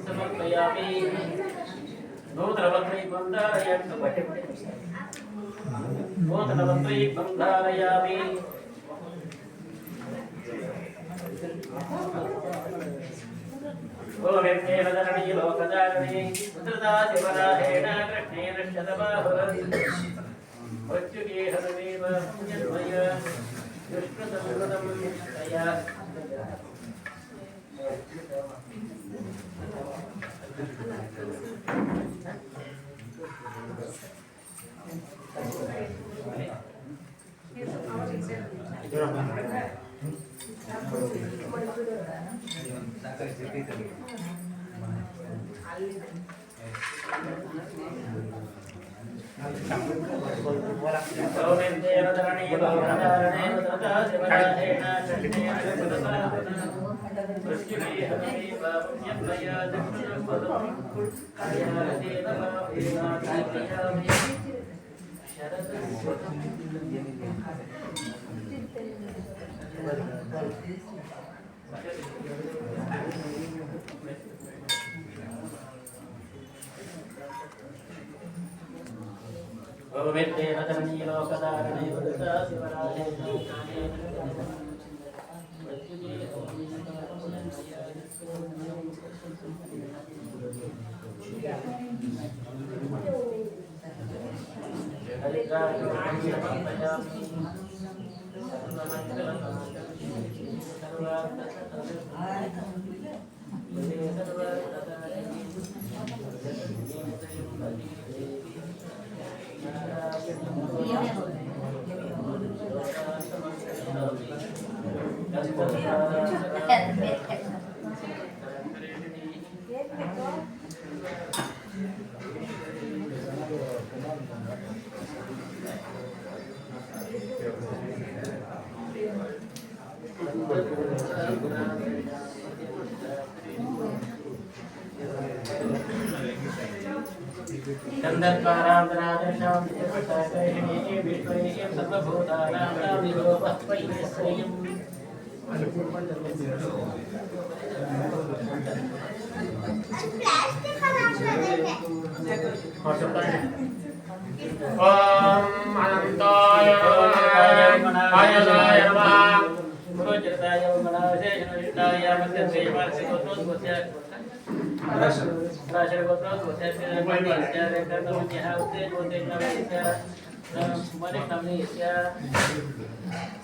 समर्पयामि नूतनवस्त्रै बन्धारयामि गोविन्देव धरणी लोकधारणी पुत्रदा शिवराहेण कृष्णेन शतबाहुरच्युते हरदेव पुण्यमय दुष्कृतमृतं तया गोविन्देव धरणी लोकधारणे पुत्रदा शिवराहेण चंदद्वारांतरादर्शां विपत्ताकैहिणी विश्वैः सर्वभूतानां विलोपस्वैश्वयम् ओम अनंताय आयदाय नमः गुरुचरिताय गणाविशेषणविष्टाय मध्यस्यै वार्षिकोत्तोद्भूत्य राशनगोत्रोद्भूत्य रेकर्णमुख्यः उत्तेजोत्तेजनवैस्य मनिष्ठम्नीस्य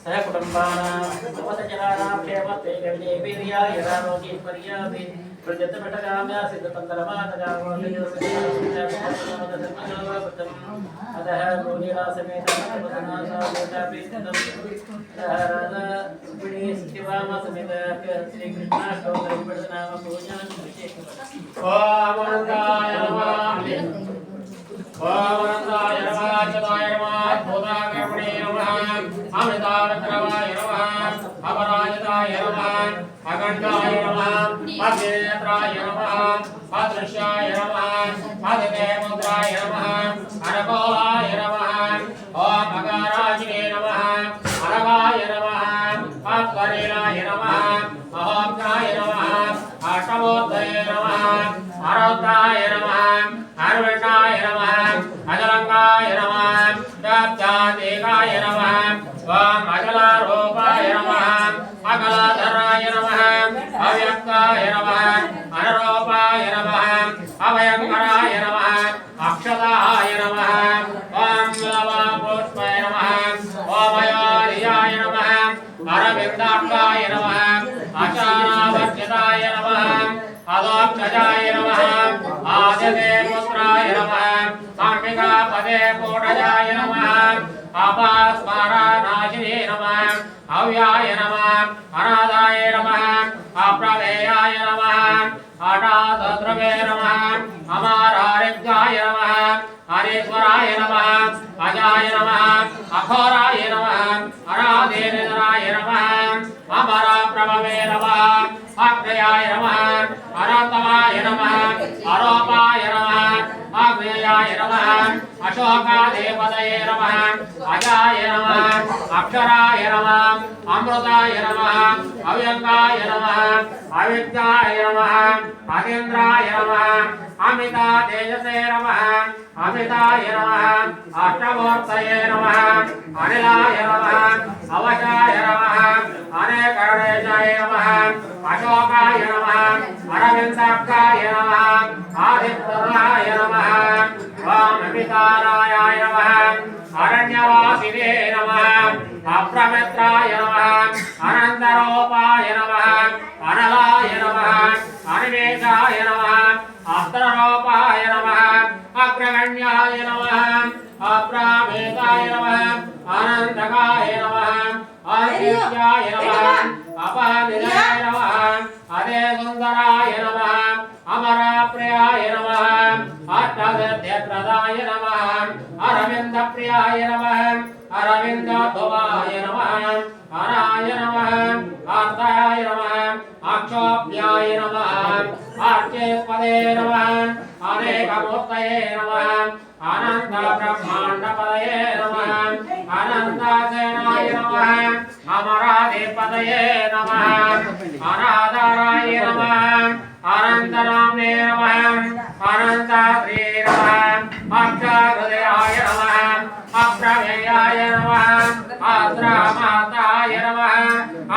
सह कुटुम्बानां समस्तजनानां क्षेमत्वे गविने वीर्याय रारोग्ये पर्यापि प्रजतमठगाम्या सिद्धपन्दरमातगामोदयसुखं अतः गोलीलासमेतं समेत श्रीकृष्णाष्टोत्तरविभूषणाम पूजनं ओम अनंताय नमः ओम अनंताय नमः अच्युताय नमः भूताकर्मणे नमः अमृतावक्रमाय नमः अपराजिताय नमः अखण्डाय नमः अद्वैताय नमः अदृश्याय नमः अद्वैतमुद्राय नमः अनकोलाय नमः ओम अकाराजिने नमः अनवाय नमः अत्वरेणाय नमः अहोत्राय नमः अष्टमोत्तये नमः अरोत्राय नमः अर्वणाय नमः अजलंगाय नमः व्याप्तादेकाय नमः ओम अजलारूपाय नमः अकलाधराय नमः अव्यक्ताय नमः अनरूपाय नमः अभयंकराय नमः अक्षताय नमः ओम लवापुष्पाय नमः ओम अयोध्याय नमः अरविन्दाक्षाय नमः अचारावर्जिताय नमः अलोक्षजाय नमः आदिदेवपुत्राय नमः अंबिकापदे कोटजाय नमः अपास्मरनाशिने नमः अव्याय नमः अनादाय नमः अप्रमेयाय नमः अटातद्रवे नमः अमारारिद्धाय नमः हरेश्वराय नमः अजाय नमः अघोराय नमः अनादेन्द्राय नमः अमराप्रभवे नमः अग्रयाय नमः अनन्तमाय नमः अरोपाय नमः अग्नेयाय नमः अशोकादेपतये नमः अजाय नमः अक्षराय नमः अमृताय नमः अव्यंगाय नमः अविद्याय नमः अतीन्द्राय नमः अमिता तेजसे नमः अमिताय नमः अष्टमूर्तये नमः अनिलाय नमः अवशाय नमः अनेकगणेशाय नमः अशोकाय नमः अरविन्दाक्षाय नमः आदित्यनाय नमः ओम अमितारायाय नमः अरण्यवासिने नमः अप्रमित्राय नमः अनन्तरूपाय नमः अनलाय नमः अनिमेषाय नमः अस्त्ररूपाय नमः अग्रगण्याय नमः अप्रामेताय नमः अनन्तकाय नमः अनित्याय नमः अपानिलयाय नमः अदे सुन्दराय नमः अमराप्रियाय नमः अष्टसिद्धिप्रदाय नमः अरविन्दप्रियाय नमः अरविन्दध्रुवाय नमः अनाय नमः आर्ताय नमः अक्षोभ्याय नमः अर्चेस्पदे नमः अनेकमूर्तये नमः अनंत ब्रह्मांडपदये नमः अनंतासेनाय नमः अमराधिपतये नमः अनाधाराय नमः अनंतनाम्ने नमः अनंताद्रि नमः अक्षहृदयाय नमः अप्रमेयाय नमः अत्रामाताय नमः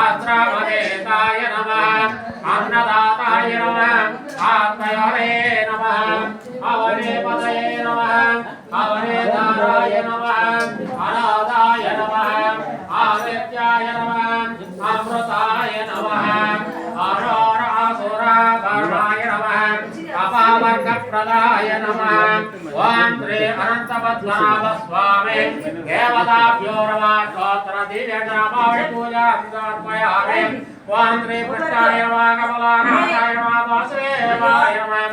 अत्रमदेताय नमः अन्नदाताय नमः आत्मयोरे नमः अवनेपदये नमः अवनेधाराय नमः अनादाय नमः आदित्याय नमः अमृताय नमः अरोरासुराभरणाय नमः अपावर्गप्रदाय नमः ओम श्री अनंतपद्मनाभ स्वामी देवताभ्यो नमः स्तोत्र दिव्यनामावळि पूजां समर्पयामि ओम श्री कृष्णाय नमः कमलानाथाय नमः वासुदेवाय नमः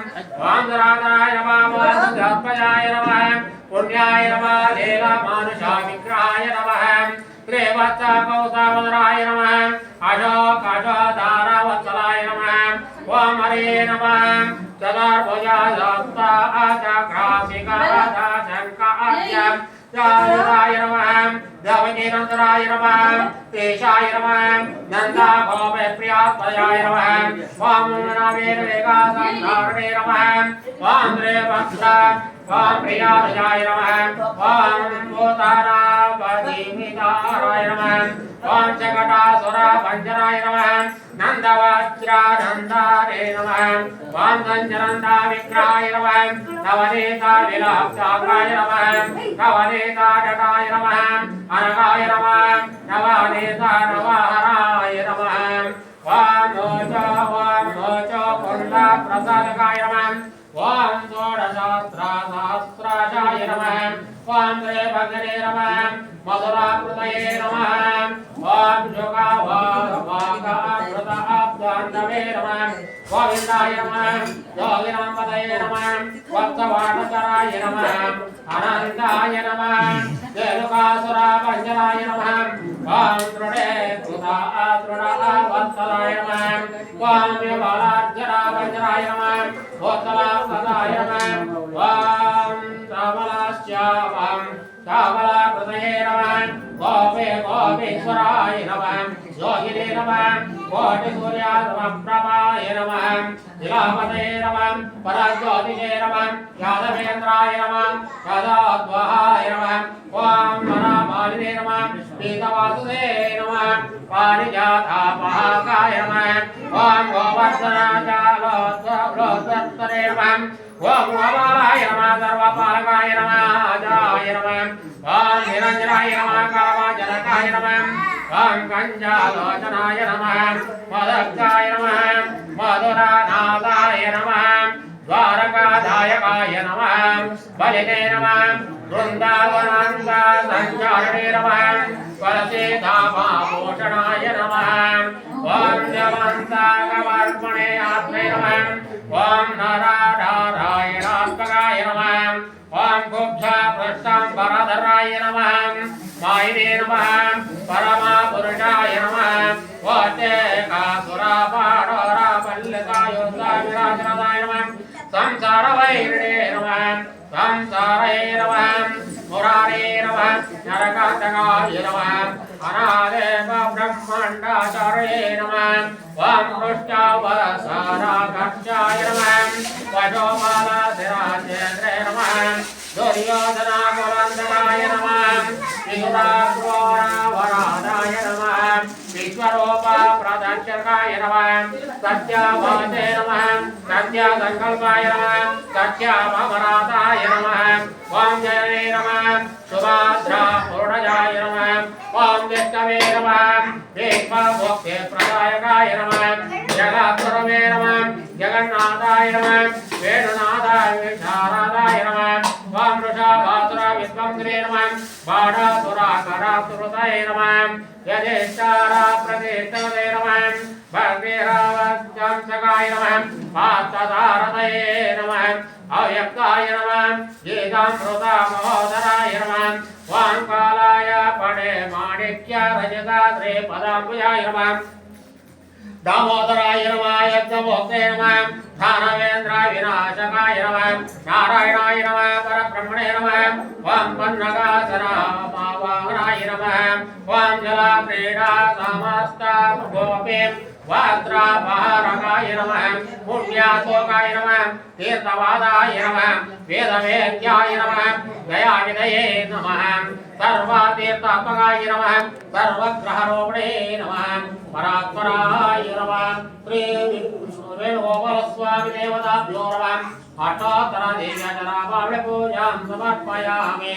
ओम राधाय नमः वासुदेवाय नमः पुण्याय नमः लीलामानुषा विग्रहाय नमः श्रीवत्स कौसावदराय नमः अशोकाशोधारावत्सलाय नमः ओम हरे नमः चतुर्भुजाय चक्रासिकाधा शङ्काय जाय नमः देवकीनन्दनाय नमः तेषाय नमः नन्दाभोमप्रियात्मजाय नमः ओम नवेनवेकासन्धारणे नमः ओम श्रीवत्सा ओम प्रियानुजाय नमः ओम भूतानावधीमिताराय नमः ओम जगटासुरभञ्जनाय नमः नन्दवज्रानन्दारे नमः ओम सञ्जनन्दा विग्रहाय नमः नवनीता विलाप्ताग्राय नमः नवनीता जटाय नमः अनगाय नमः नवनीता नवहराय नमः ओम नोचो पुण्डप्रसादकाय नमः ओम षोडशसहस्राय नमः ओम श्रीभगने नमः मधुराकृतये नमः ओम शुकावाकाकृताब्दान्नवे नमः गोविन्दाय नमः योगिनाम्पतये नमः वत्सवाटचराय नमः अनन्ताय नमः धेनुकासुराभञ्जनाय नमः ओम तृणे कृतातृणावत्सलाय नमः ओम विमलार्जनाभञ्जनाय नमः भूतलापदाय नमः ओम श्यामलाश्यामं श्यामलाकृतये नमः गोपेश्वराय नमः योगिने नमः कोटिसूर्यासमप्रभाय नमः शिलापतये नमः पराज्योतिषे नमः यादवेन्द्राय नमः यादाद्वहाय नमः ओम मरामालिने नमः पीतवासुदे नमः पारिजातापहाकाय नमः ओम गोवर्धनाचालोत्तरे नमः ओम गोपालाय नमः सर्वपालकाय नमः अजाय नमः ओम निरञ्जनाय नमः कामजनकाय नमः ओम कञ्जालोचनाय नमः मदक्षाय नमः मधुरानाथाय नमः द्वारकाधायकाय नमः बलिने नमः वृन्दावनान्दा सञ्चारिणे नमः तुलसीधामाभूषणाय नमः ओम देवन्तागवर्मणे आत्मे नमः ओम नारायणात्मकाय नमः ओम कुब्जापृष्ठाम्बरधराय नमः मायिने नमः परमापुरुषाय नमः वचेकासुरापाणोरापल्लितायोद्धाविराजनाय नमः संसारवैरिणे नमः संसारे नमः मुरारे नमः नरकातकाय नमः अनादेव ब्रह्माण्डाचार्ये नमः वां पृष्ठावसाराकक्षाय नमः वशोपालाधिराजेन्द्रे नमः दुर्योधनाकुलन्दराय नमः विदुराग्रोरावराधाय नमः विश्वरूपप्रदर्शकाय नमः सत्यावासे नमः सत्यासङ्कल्पाय नमः सत्यामराधाय नमः वां जयने नमः सुभाद्रा पूर्णजाय नमः वां विष्णवे नमः विश्वभोक्तिप्रदायकाय नमः जगद्गुरवे नमः जगन्नाथाय नमः वेणुनाथाय विशारदाय नमः वां वृषभासुरा विश्वंग्रे नमः बाणासुराकरासुरताय नमः यजेष्ठारा प्रतिष्ठते नमः भग्निरावत्यांसकाय नमः पार्थसारथये नमः अव्यक्ताय नमः गीतामृता महोदराय नमः वां कालाय पणे माणिक्य रजताद्रे पदाम्बुजाय नमः दामोदराय नमः यज्ञमोक्ते नमः दानवेन्द्र विनाशकाय नमः नारायणाय नमः परब्रह्मणे नमः वां पन्नगासनाय नमः वां जलक्रीडा समस्ता गोपीं वस्त्रापहारकाय नमः पुण्याशोकाय नमः तीर्थवादाय नमः वेदवेद्याय नमः दयाविदये नमः सर्वतीर्थात्मकाय नमः सर्वग्रहरोपणे नमः परात्पराय नमः श्री वेणुगोपालस्वामी देवताभ्यो नमः अष्टोत्तरदिव्यजनाभाव्यपूजां समर्पयामि।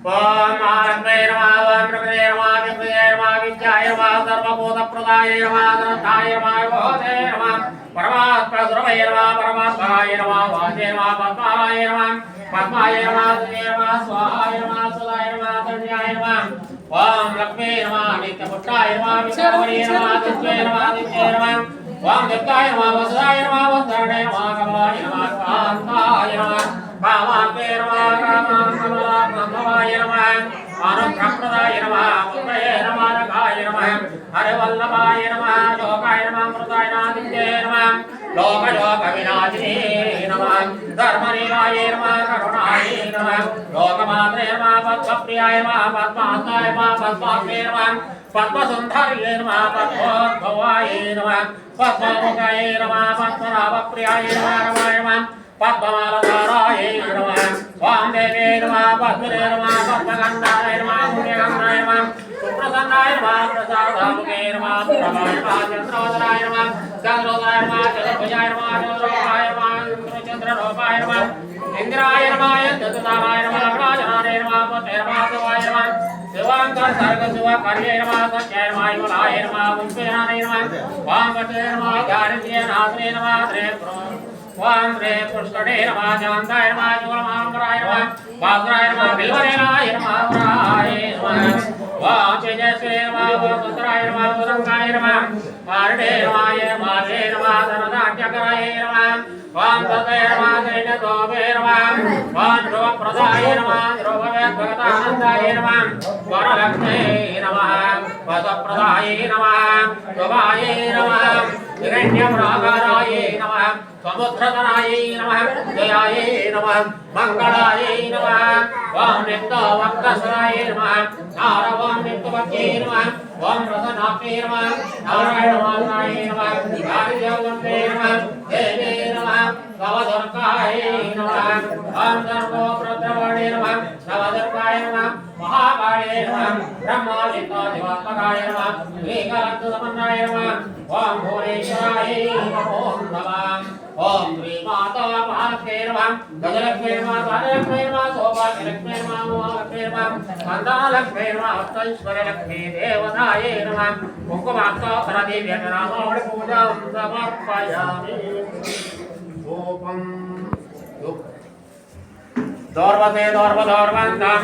ओम आत्मे नमः ओम प्रकृते नमः विकृते नमः विद्याय नमः सर्वभूतप्रदाय नमः अनन्ताय नमः बोधे नमः परमात्मस्वरूपाय नमः परमात्माय नमः वाचे नमः पद्माय नमः पद्माय नमः सुते नमः स्वाहाय नमः सुदाय नमः धन्याय नमः ओम लक्ष्मी नमः नित्यपुष्टाय नमः विद्यावरी नमः दिव्ये नमः दिव्ये नमः ओम दिव्याय नमः वसुदाय नमः वसुधाय नमः कमलाय नमः कान्ताय नमः कामात्मे नमः कामात्मलाय नमः अनुग्रहप्रदाय नमः मुक्तये नमः नखाय नमः हरिवल्लभाय नमः लोकाय नमः अमृताय नमः दिव्ये नमः लोकविनाशिने नमः धर्मनिलयाय नमः करुणाय नमः लोकमात्रे नमः पद्मप्रियाय नमः पद्मात्माय नमः पद्मात्मे नमः पद्मसुन्दर्ये नमः पद्मोद्भवाय नमः पद्ममुखाय नमः पद्मनाभप्रियाय नमः रमाय नमः पद्ममालधाराय नमः वां देवे नमः पद्मने नमः पद्मगन्धाय नमः पुण्यगन्धाय नमः सुप्रसन्नाय नमः प्रसादामुखे नमः प्रभाय नमः चन्द्रोदराय नमः चन्द्रोदराय नमः चतुर्भुजाय नमः चन्द्रोपाय नमः चन्द्ररूपाय नमः इंद्राय नमः चतुर्धामाय नमः राजनाय नमः पते नमः शिवाय नमः शिवांकर सर्ग शिवकार्ये नमः सत्याय नमः विमलाय नमः पुष्पेनाय नमः वां वटे नमः ज्ञानज्ञे नाथने नमः त्रे वां रे पुष्करे नमः शान्ताय नमः जोलमाम्बराय नमः वाग्राय नमः बिल्वरेणाय नमः वराय नमः वां तेजस्वे नमः वसुधराय नमः वसुरंगाय नमः मारणे नमः माधे नमः धनदाट्यकराय नमः वां तदय नमः दैन्यतोभे नमः वां ध्रुवप्रदाय नमः ध्रुववेद्भगतानन्दाय नमः वरलक्ष्मे नमः वसप्रदाय नमः शुभाय नमः हिरण्यप्राकाराय नमः समुद्रतराय नमः जयाय नमः मंगलाय नमः वां नित्यवक्त्रसराय नमः नारवां नित्यवक्त्यै नमः वां रसनाप्ये नमः नारायणवासाय नमः नारायणवन्दे नमः देवे नमः नवदुर्गाय नमः वां सर्वोपद्रवाणे नमः नवदुर्गाय नमः महाकाले नमः ब्रह्मादित्यादिवात्मकाय नमः श्रीकलक्षसमन्नाय नमः वां भुवनेश्वराय नमो नमः ओम श्री माता महालक्ष्मी नमः गजलक्ष्मी नमः धनलक्ष्मी नमः सौभाग्यलक्ष्मी नमः महालक्ष्मी नमः संतानलक्ष्मी नमः अष्टैश्वर्यलक्ष्मी देवताय नमः कुङ्कुमाक्षरदिव्यनामावళి पूजां समर्पयामि ओम दौर्वसे दौर्वदौर्वन्तां